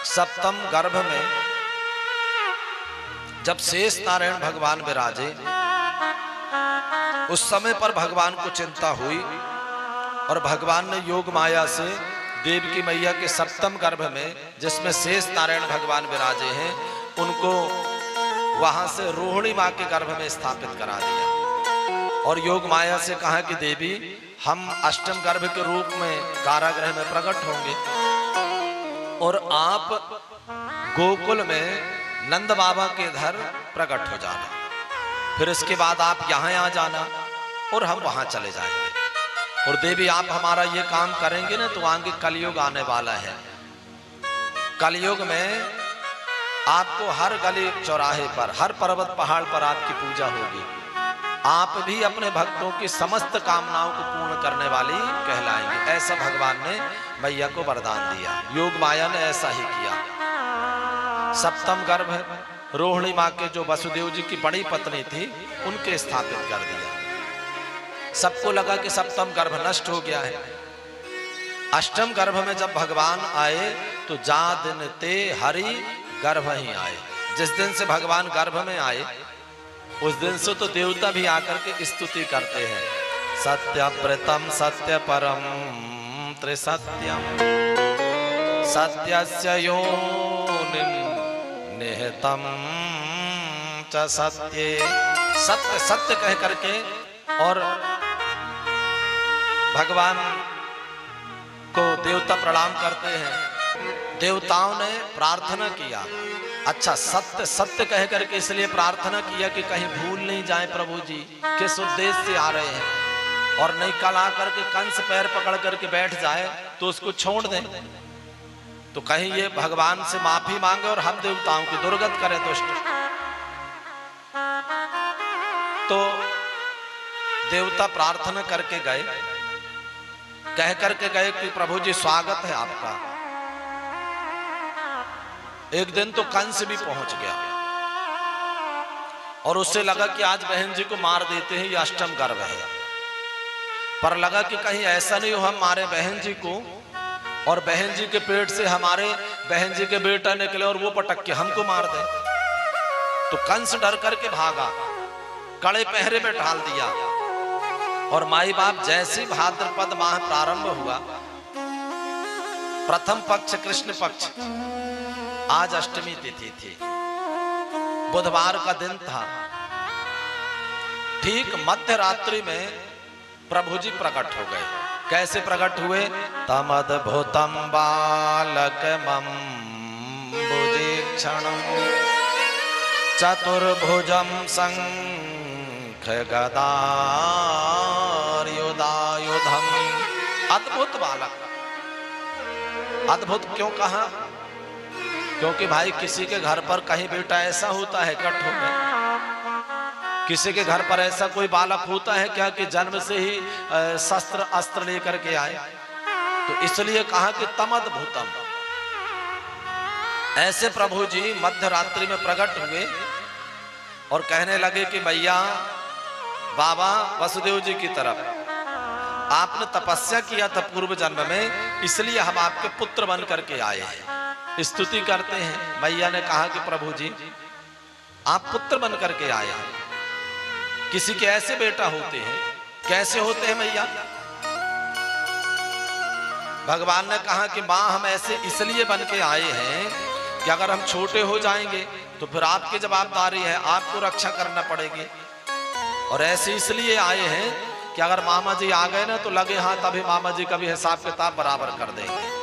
सप्तम गर्भ में जब शेष नारायण भगवान विराजे, उस समय पर भगवान को चिंता हुई और भगवान ने योग माया से देवकी मैया के सप्तम गर्भ में, जिसमें शेष नारायण भगवान विराजे हैं, उनको वहां से रोहिणी मां के गर्भ में स्थापित करा दिया और योग माया से कहा कि देवी, हम अष्टम गर्भ के रूप में कारागृह में प्रकट होंगे और आप गोकुल में नंद बाबा के घर प्रकट हो जाना, फिर इसके बाद आप यहाँ आ जाना और हम वहां चले जाएंगे। और देवी, आप हमारा ये काम करेंगे ना तो आगे कलयुग आने वाला है। कलयुग में आपको हर गली चौराहे पर, हर पर्वत पहाड़ पर आपकी पूजा होगी। आप भी अपने भक्तों की समस्त कामनाओं को पूर्ण करने वाली कहलाएंगे। ऐसा भगवान ने मैया को वरदान दिया। योग माया ने ऐसा ही किया। सप्तम गर्भ रोहिणी मां के जो वसुदेव जी की बड़ी पत्नी थी, उनके स्थापित कर दिया। सबको लगा कि सप्तम गर्भ नष्ट हो गया है। अष्टम गर्भ में जब भगवान आए तो जा दिन ते हरि गर्भ ही आए। जिस दिन से भगवान गर्भ में आए उस दिन से तो देवता भी आकर के स्तुति करते हैं। सत्य प्रतम सत्य परम त्रिसत्यम सत्यस्य योनिं निहितम च सत्ये। सत्य सत्य कह करके और भगवान को देवता प्रणाम करते हैं। देवताओं ने प्रार्थना किया, अच्छा सत्य सत्य कह करके इसलिए प्रार्थना किया कि कहीं भूल नहीं जाए प्रभु जी किस उद्देश्य से आ रहे हैं, और नहीं कल आकर के कंस पैर पकड़ करके बैठ जाए तो उसको छोड़ दें, तो कहीं ये भगवान से माफी मांगे और हम देवताओं की दुर्गत करें दुष्ट। तो देवता प्रार्थना करके गए, कह करके गए कि प्रभु जी स्वागत है आपका। एक दिन तो कंस भी पहुंच गया और उससे लगा कि आज बहन जी को मार देते हैं, ये अष्टम गर्भ है। पर लगा कि कहीं ऐसा नहीं हो हम मारे बहन जी को और बहन जी के पेट से हमारे बहन जी के बेटा निकले और वो पटक के हमको मार दे। तो कंस डर करके भागा, कड़े पहरे में ढाल दिया। और माई बाप जैसे भाद्रपद माह प्रारंभ हुआ, प्रथम पक्ष कृष्ण पक्ष, आज अष्टमी तिथि थी, बुधवार का दिन था। ठीक मध्य रात्रि में प्रभु जी प्रकट हो गए। कैसे प्रकट हुए? तमद्भुतम बालकमं भुजीक्षणं चतुर्भुजं शंख गदायुधायुधम्। अद्भुत बालक। अद्भुत क्यों कहा? क्योंकि भाई किसी के घर पर कहीं बेटा ऐसा होता है कठोर में, किसी के घर पर ऐसा कोई बालक होता है क्या कि जन्म से ही शस्त्र अस्त्र लेकर के आए? तो इसलिए कहा कि तमद्भुतम। ऐसे प्रभु जी मध्य रात्रि में प्रकट हुए और कहने लगे कि मैया बाबा वसुदेव जी की तरफ आपने तपस्या किया था पूर्व जन्म में, इसलिए हम आपके पुत्र बन करके आए हैं। स्तुति करते हैं। मैया ने कहा कि प्रभु जी आप पुत्र बन करके आए हैं, किसी के ऐसे बेटा होते हैं, कैसे होते हैं मैया? भगवान ने कहा कि मां हम ऐसे इसलिए बन के आए हैं कि अगर हम छोटे हो जाएंगे तो फिर आपकी जवाबदारी है, आपको रक्षा करना पड़ेगी। और ऐसे इसलिए आए हैं कि अगर मामा जी आ गए ना तो लगे हाथ अभी मामा जी का भी हिसाब किताब बराबर कर देंगे।